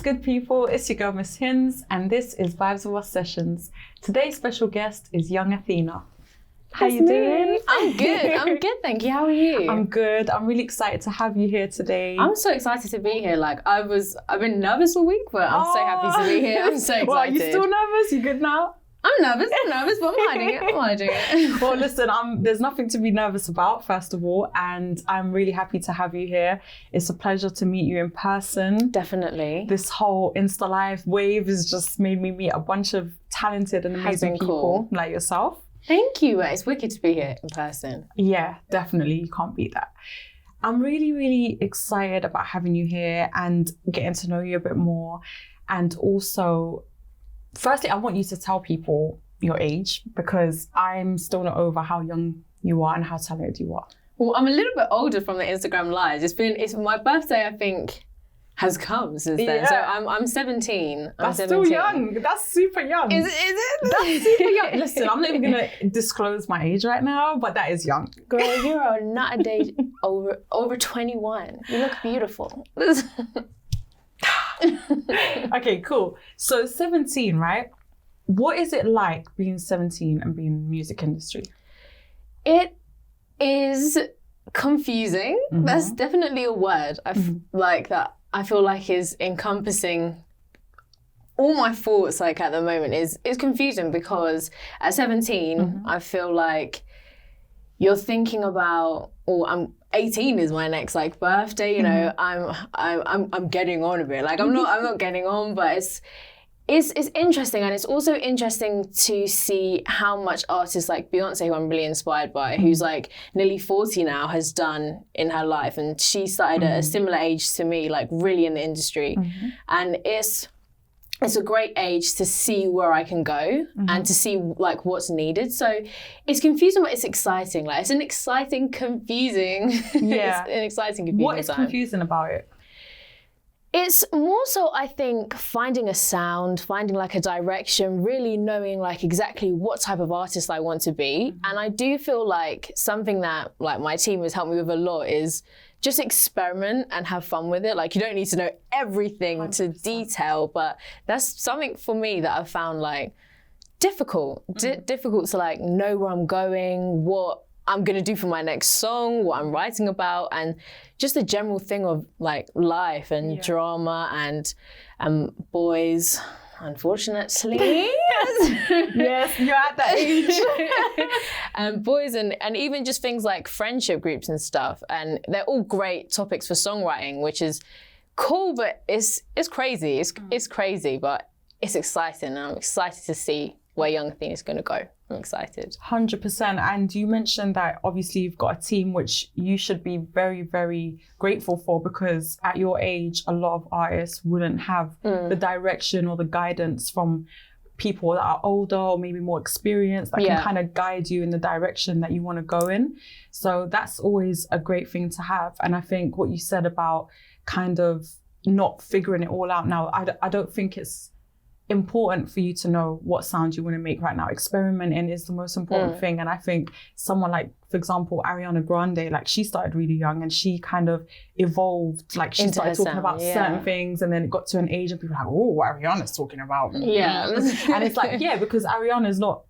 What's good, people? It's your girl, Miss Hindzz, and this is Vibes with Us Sessions. Today's special guest is Young Athena. How you doing? I'm good, thank you. How are you? I'm good. I'm really excited to have you here today. I'm so excited to be here. Like I've been nervous all week, but I'm so happy to be here. I'm so excited. Well, are you still nervous? You good now? I'm nervous, but I'm hiding it. Well, listen, there's nothing to be nervous about, first of all, and I'm really happy to have you here. It's a pleasure to meet you in person. Definitely. This whole Insta Live wave has just made me meet a bunch of talented and amazing people like yourself. Thank you. It's wicked to be here in person. Yeah, definitely. You can't beat that. I'm really, really excited about having you here and getting to know you a bit more. And also, firstly, I want you to tell people your age because I'm still not over how young you are and how talented you are. Well, I'm a little bit older from the Instagram lives. It's my birthday, I think, has come since then. So I'm 17. That's still young. That's super young. Is it? That's super young. Listen, I'm not even going to disclose my age right now, but that is young. Girl, you're not a day over 21. You look beautiful. Okay, cool. So 17, right? What is it like being 17 and being in the music industry? It is confusing. Mm-hmm. That's definitely a word like that. I feel like is encompassing all my thoughts like at the moment is confusing because at 17, I feel like you're thinking about, I'm 18 is my next like birthday, you know, I'm getting on a bit. Like I'm not getting on, but it's interesting, and it's also interesting to see how much artists like Beyonce, who I'm really inspired by, who's like nearly 40 now, has done in her life, and she started at a similar age to me, like really in the industry, and it's a great age to see where I can go and to see like what's needed. So it's confusing, but it's exciting. Like it's an exciting, confusing. Yeah, it's an exciting, confusing. What is confusing about it? It's more so, I think, finding a sound, finding like a direction, really knowing like exactly what type of artist I want to be. And I do feel like something that like my team has helped me with a lot is just experiment and have fun with it. Like you don't need to know everything 100%. To detail, but that's something for me that I've found like difficult to like know where I'm going, what I'm gonna do for my next song, what I'm writing about, and just the general thing of like life and drama and boys, unfortunately. Yes, you're at that age. And boys and even just things like friendship groups and stuff. And they're all great topics for songwriting, which is cool, but it's crazy. It's crazy, but it's exciting. And I'm excited to see where Young Athena is gonna go. I'm excited. 100%. And you mentioned that obviously you've got a team which you should be very, very grateful for, because at your age, a lot of artists wouldn't have the direction or the guidance from people that are older or maybe more experienced that can kind of guide you in the direction that you want to go in. So that's always a great thing to have. And I think what you said about kind of not figuring it all out now, I don't think it's important for you to know what sound you want to make right now. Experimenting is the most important thing. And I think someone like, for example, Ariana Grande, like she started really young and she kind of evolved, like she started talking about certain things, and then it got to an age and people were like, oh, what Ariana's talking about. Yeah. And it's like, because Ariana's not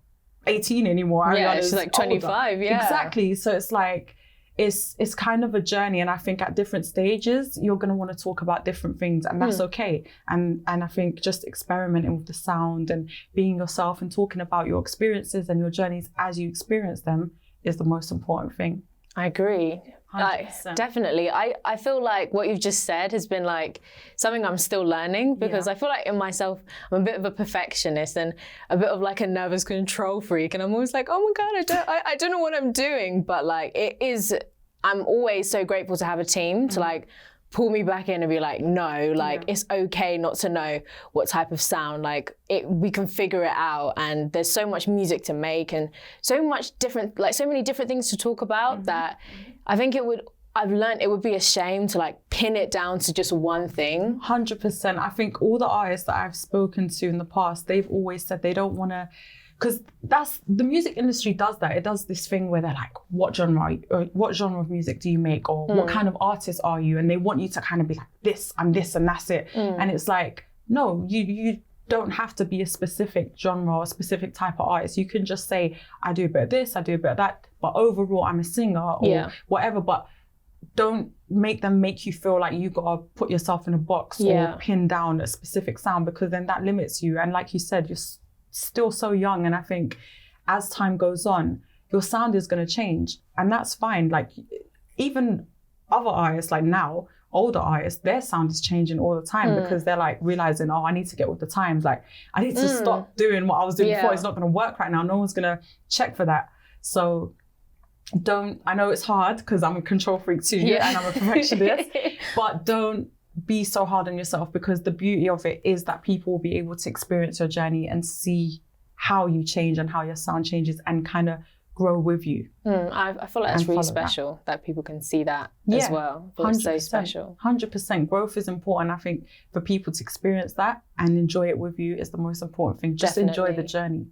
18 anymore. Ariana's she's like 25, older. Exactly. So it's like, it's kind of a journey, and I think at different stages you're going to want to talk about different things, and that's okay. And I think just experimenting with the sound and being yourself and talking about your experiences and your journeys as you experience them is the most important thing. I agree. 100%. Definitely. I feel like what you've just said has been like something I'm still learning, because I feel like in myself, I'm a bit of a perfectionist and a bit of like a nervous control freak. And I'm always like, oh my God, I don't know what I'm doing. But like I'm always so grateful to have a team to like pull me back in and be like, no, like it's okay not to know what type of sound, like we can figure it out. And there's so much music to make and so much different, like so many different things to talk about that I think I've learned it would be a shame to like pin it down to just one thing. 100%. I think all the artists that I've spoken to in the past, they've always said they don't want to because that's the music industry does that. It does this thing where they're like, what genre of music do you make, or what kind of artist are you? And they want you to kind of be like, I'm this, and that's it. And it's like, no, you don't have to be a specific genre or a specific type of artist. You can just say, I do a bit of this, I do a bit of that, but overall I'm a singer or whatever. But don't make them make you feel like you gotta put yourself in a box or pin down a specific sound, because then that limits you. And like you said, you're still so young, and I think as time goes on, your sound is going to change, and that's fine. Like even other artists, like now, older artists, their sound is changing all the time because they're like realizing, oh, I need to get with the times. Like I need to stop doing what I was doing before. It's not going to work right now. No one's going to check for that. So I know it's hard because I'm a control freak too, and I'm a perfectionist, but don't be so hard on yourself, because the beauty of it is that people will be able to experience your journey and see how you change and how your sound changes and kind of grow with you. I feel like that's really special that people can see that as well. It's so special. 100%. Growth is important. I think for people to experience that and enjoy it with you is the most important thing. Just enjoy the journey.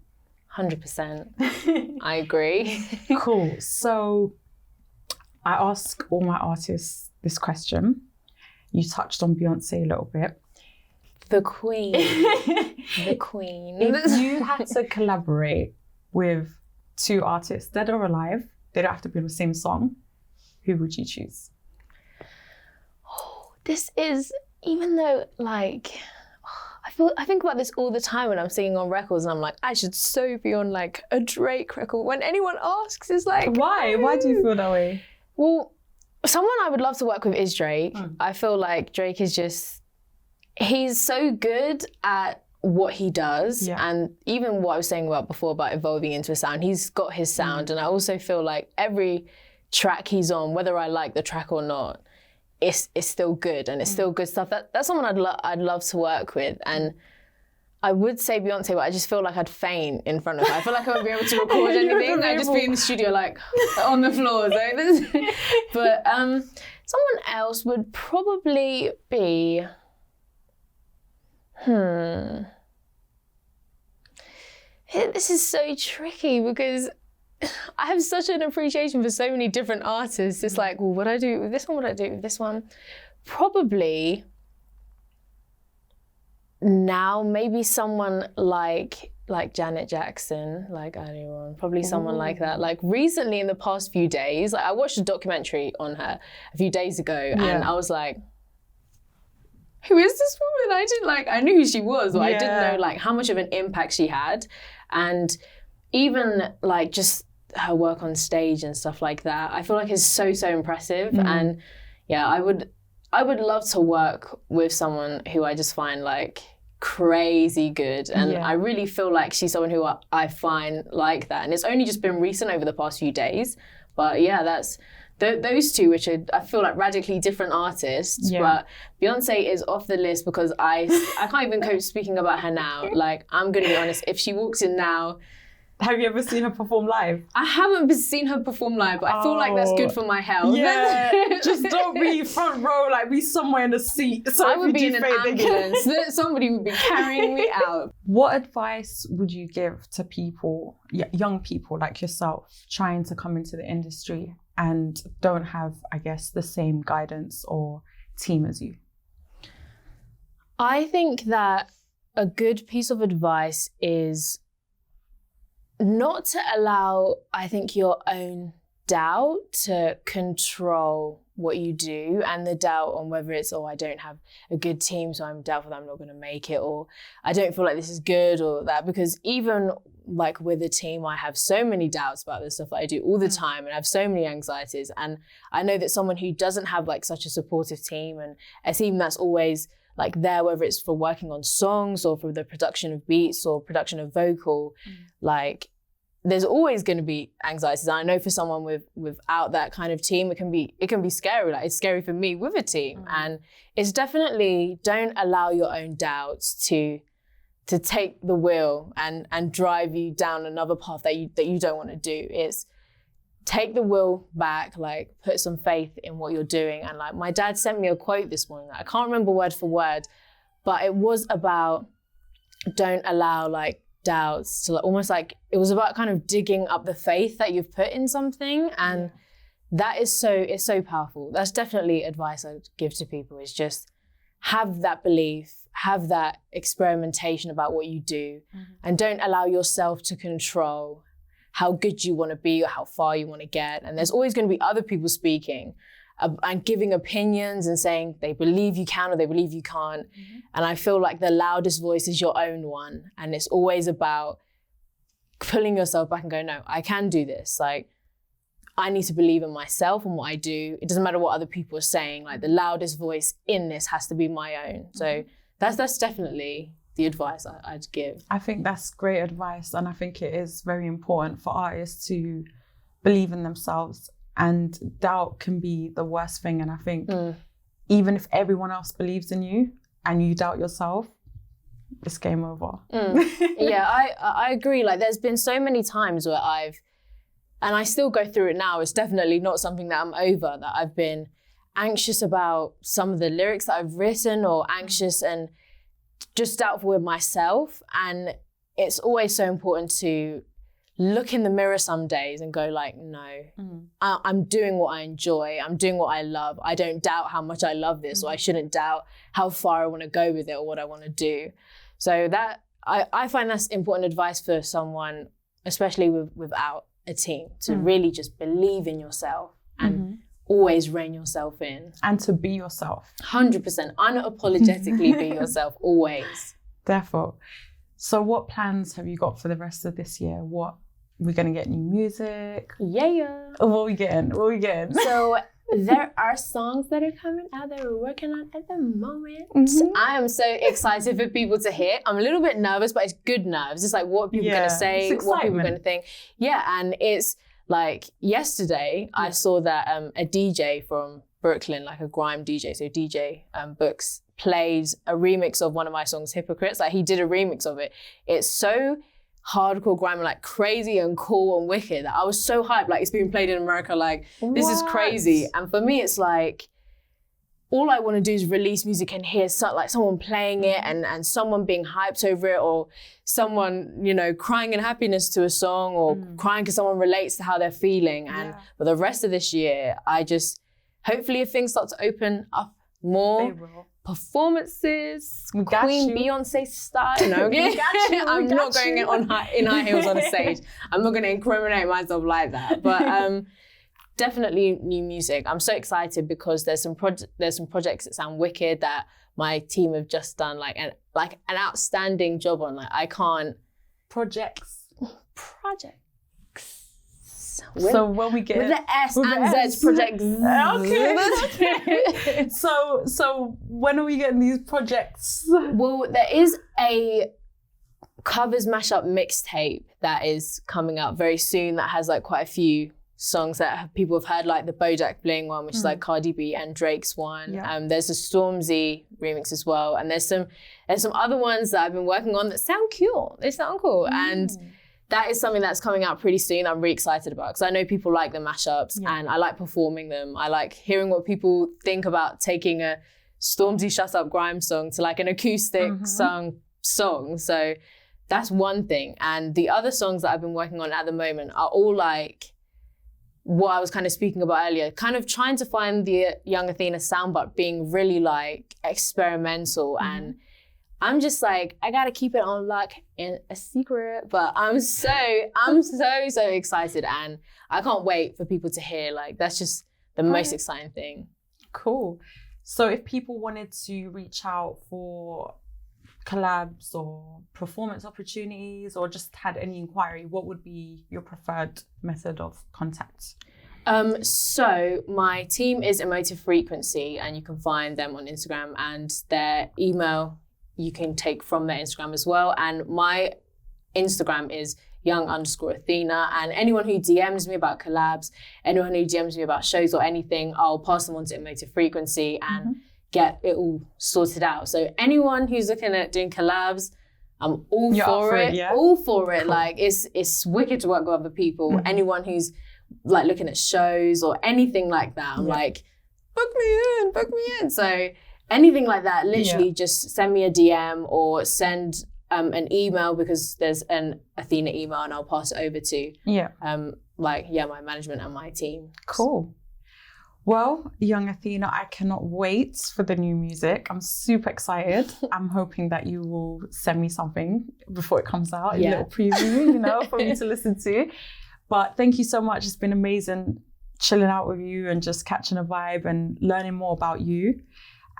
100%. I agree. Cool. So I ask all my artists this question. You touched on Beyonce a little bit. The queen. The queen. If you had to collaborate with two artists, dead or alive, they don't have to be on the same song, who would you choose? Oh, this is, even though like, I think about this all the time when I'm singing on records, and I'm like, I should so be on like a Drake record. When anyone asks, it's like, why? Why do you feel that way? Well, someone I would love to work with is Drake. I feel like Drake is he's so good at what he does. And even what I was saying about before about evolving into a sound, he's got his sound. And I also feel like every track he's on, whether I like the track or not, it's still good, and it's still good stuff. That's someone I'd love to work with. And I would say Beyonce, but I just feel like I'd faint in front of her. I feel like I wouldn't be able to record anything. I'd just be in the studio like on the floor. But someone else would probably be, this is so tricky because I have such an appreciation for so many different artists. It's like, well, what do I do with this one? What do I do with this one? Probably now, maybe someone like Janet Jackson, like anyone, probably someone like that. Like recently in the past few days, like I watched a documentary on her a few days ago, and I was like, who is this woman? I knew who she was, but I didn't know like how much of an impact she had. And even like just her work on stage and stuff like that, I feel like it's so impressive. And yeah, I would love to work with someone who I just find like crazy good. And I really feel like she's someone who I find like that. And it's only just been recent over the past few days. But yeah, that's those two, which are, I feel like radically different artists. But Beyonce is off the list because I can't even cope speaking about her now. Like, I'm going to be honest, if she walks in now, have you ever seen her perform live? I haven't seen her perform live, but I feel like that's good for my health. Yeah, just don't be front row, like be somewhere in the seat. So I would be in an ambulance. Somebody would be carrying me out. What advice would you give to people, young people like yourself, trying to come into the industry and don't have, I guess, the same guidance or team as you? I think that a good piece of advice is not to allow, I think, your own doubt to control what you do, and the doubt on whether it's, I don't have a good team, so I'm doubtful that I'm not going to make it, or I don't feel like this is good or that. Because even like with a team, I have so many doubts about the stuff that I do all the time, and I have so many anxieties. And I know that someone who doesn't have like such a supportive team, and a team that's always like there, whether it's for working on songs or for the production of beats or production of vocal, like there's always going to be anxieties. And I know for someone without that kind of team, it can be scary. Like it's scary for me with a team. And it's definitely, don't allow your own doubts to take the wheel and drive you down another path that you don't want to do. It's take the wheel back, like put some faith in what you're doing. And like my dad sent me a quote this morning that I can't remember word for word, but it was about don't allow like doubts to almost like, it was about kind of digging up the faith that you've put in something. And that is it's so powerful. That's definitely advice I'd give to people, is just have that belief, have that experimentation about what you do, and don't allow yourself to control how good you want to be or how far you want to get. And there's always going to be other people speaking and giving opinions and saying they believe you can or they believe you can't. And I feel like the loudest voice is your own one. And it's always about pulling yourself back and go, no, I can do this. Like, I need to believe in myself and what I do. It doesn't matter what other people are saying. Like, the loudest voice in this has to be my own. So that's definitely the advice I'd give. I think that's great advice. And I think it is very important for artists to believe in themselves. And doubt can be the worst thing. And I think even if everyone else believes in you and you doubt yourself, it's game over. Yeah, I agree. Like, there's been so many times where and I still go through it now. It's definitely not something that I'm over, that I've been anxious about some of the lyrics that I've written, or anxious and just doubtful with myself. And it's always so important to look in the mirror some days and go like, no, I'm doing what I enjoy. I'm doing what I love. I don't doubt how much I love this, or I shouldn't doubt how far I want to go with it or what I want to do. So that, I find that's important advice for someone, especially without a team, to really just believe in yourself and always rein yourself in. And to be yourself. 100%. Unapologetically be yourself, always. Therefore. So what plans have you got for the rest of this year? We're going to get new music? Yeah. What are we getting? So there are songs that are coming out that we're working on at the moment. I am so excited for people to hear. I'm a little bit nervous, but it's good nerves. It's like, what are people going to say? What people are going to think? Yeah, and it's like, yesterday I saw that a DJ from Brooklyn, like a grime DJ, so DJ Books, played a remix of one of my songs, Hypocrites. Like, he did a remix of it. It's so hardcore grime, like crazy and cool and wicked, that I was so hyped. Like, it's being played in America, like, this is crazy. And for me, it's like, all I want to do is release music and hear like someone playing it and someone being hyped over it, or someone, you know, crying in happiness to a song, or crying because someone relates to how they're feeling. And for the rest of this year, hopefully if things start to open up more, performances, Queen Beyonce style. No, I'm not going in high heels on a stage. I'm not going to incriminate myself like that. But definitely new music. I'm so excited because there's some projects that sound wicked that my team have just done like an outstanding job on. Like, I can't projects. So when we get with the S and Z projects. Okay. So when are we getting these projects? Well, there is a covers mashup mixtape that is coming out very soon that has like quite a few songs that people have heard, like the BoJack Bling one, which is like Cardi B and Drake's one. There's a Stormzy remix as well, and there's some other ones that I've been working on that sound cool. They sound cool, and that is something that's coming out pretty soon. I'm really excited about, because I know people like the mashups and I like performing them. I like hearing what people think about taking a Stormzy Shut Up Grime song to like an acoustic song. So that's one thing. And the other songs that I've been working on at the moment are all like what I was kind of speaking about earlier, kind of trying to find the Young Athena sound, but being really like experimental. And I'm just like, I gotta keep it on lock in a secret, but I'm so excited, and I can't wait for people to hear. Like, that's just the most exciting thing. Cool. So if people wanted to reach out for collabs or performance opportunities, or just had any inquiry, what would be your preferred method of contact? So my team is Emotive Frequency, and you can find them on Instagram, and their email you can take from their Instagram as well. And my Instagram is Young_Athena. And anyone who DMs me about collabs, anyone who DMs me about shows or anything, I'll pass them on to Emotive Frequency and get it all sorted out. So anyone who's looking at doing collabs, I'm all for it. All for it. Cool. Like, it's wicked to work with other people. Anyone who's like looking at shows or anything like that, I'm like, book me in. So anything like that, literally just send me a DM or send an email, because there's an Athena email, and I'll pass it over to my management and my team. Cool. Well, Young Athena, I cannot wait for the new music. I'm super excited. I'm hoping that you will send me something before it comes out, a little preview, for me to listen to. But thank you so much. It's been amazing chilling out with you and just catching a vibe and learning more about you.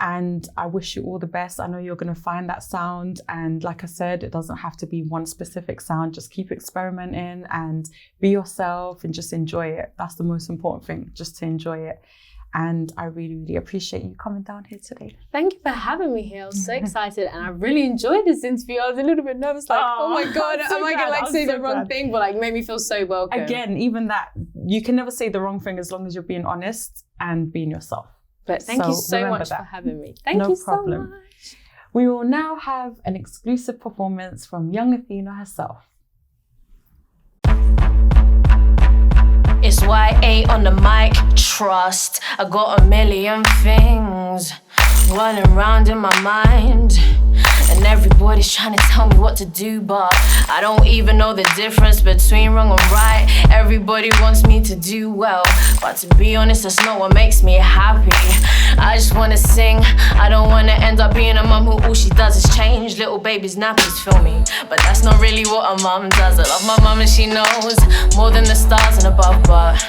And I wish you all the best. I know you're going to find that sound. And like I said, it doesn't have to be one specific sound. Just keep experimenting and be yourself and just enjoy it. That's the most important thing, just to enjoy it. And I really, really appreciate you coming down here today. Thank you for having me here. I was so excited, and I really enjoyed this interview. I was a little bit nervous, like, oh my God, am I going to say the wrong thing? But made me feel so welcome. Again, even that, you can never say the wrong thing as long as you're being honest and being yourself. But thank you so much for having me. Thank you so much. We will now have an exclusive performance from Young Athena herself. It's YA on the mic, trust. I got a million things running around in my mind, and everybody's trying to tell me what to do, but I don't even know the difference between wrong and right. Everybody wants me to do well, but to be honest, that's not what makes me happy. I just wanna sing, I don't wanna end up being a mum who all she does is change little babies' nappies, feel me? But that's not really what a mum does. I love my mum and she knows more than the stars and above, but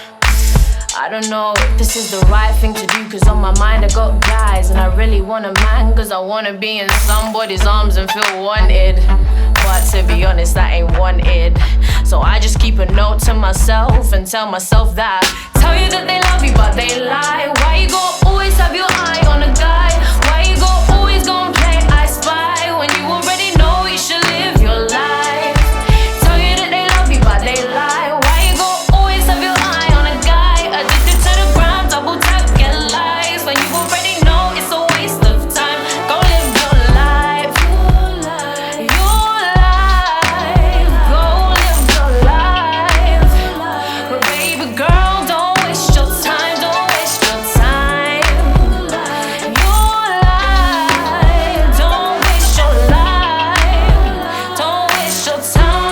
I don't know if this is the right thing to do, cause on my mind I got guys, and I really want a man, cause I wanna be in somebody's arms and feel wanted. But to be honest, that ain't wanted. So I just keep a note to myself and tell myself that tell you that they love you but they lie. Why you gon' always have your eye on a guy? Why you gon' always gon' play I spy when you already know you should live your life? Tell you that they love you but they lie. Why you gon' always have your eye on a guy? Addicted to the ground, double tap, get lies when you already know it's a waste of time. Go live your life. Your life. Go live your life. But baby girl, don't waste your time. Don't waste your time. Your life. Don't waste your life. Don't waste your time.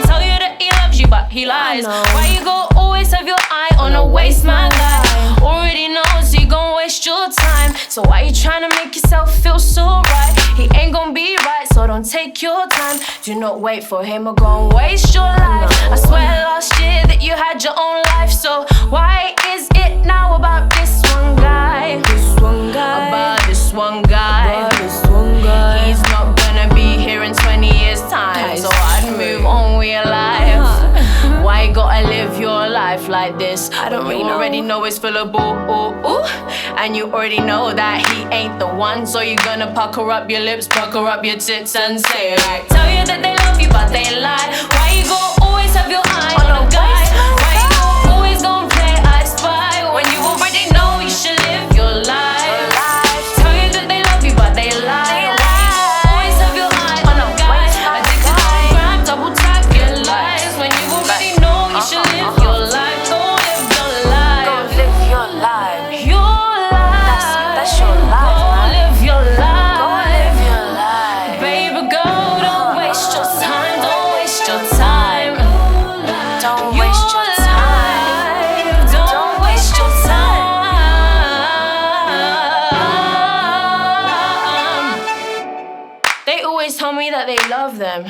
Tell you that he loves you, but he lies. Why you gon' always have your eye on a waste man guy? Already knows he gon' waste your time. So why you tryna make yourself feel so right? He ain't gon' be right, so don't take your time. Do not wait for him or gon' waste your life. I swear last year that you had your own life, so why is it now about this one guy? About this one guy. He's not gonna be here in 20 years time, so I'd move on with your life. Why you gotta live your life like this? I don't really already know it's full of bull, and you already know that he ain't the one. So you're gonna pucker up your lips, pucker up your tits and say it right. Tell you that they love you but they lie. Why you gon' always have your eye on a guy? Why you gon' always gon' play I spy when you already know you should live your life? Tell you that they love you but they lie. Why you gon' always have your eye on a guy? Addicted to the gram, double tap your lies when you already know you should live your life. Go live your life. Go live your life. Your life. That's your life, Go man. live your life. Go live your life. Baby girl, don't waste your time. Don't waste your time. Don't waste your time. Don't waste your time. They always tell me that they love them.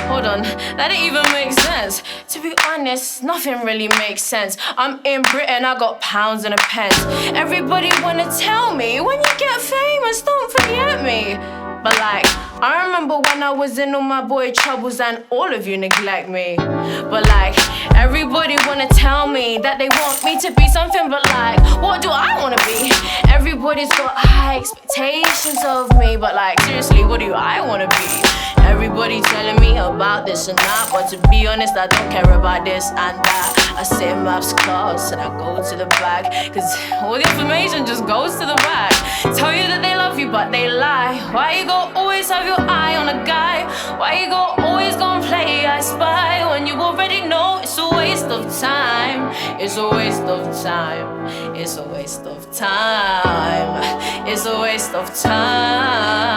Hold on, that didn't even make sense. To be honest, nothing really makes sense. I'm in Britain, I got pounds and a pence. Everybody wanna tell me, when you get famous, don't forget me. But I remember when I was in all my boy troubles and all of you neglect me. But everybody wanna tell me that they want me to be something, but what do I wanna be? Everybody's got high expectations of me, but seriously, what do I wanna be? Everybody telling me about this and that, but to be honest, I don't care about this and that. I sit in maths class and I go to the back, cause all the information just goes to the back. Tell you that they love you, but they lie. Why you gon' always have your eye on a guy? Why you gon' always gon' play I spy when you already know it's a waste of time. It's a waste of time. It's a waste of time. It's a waste of time.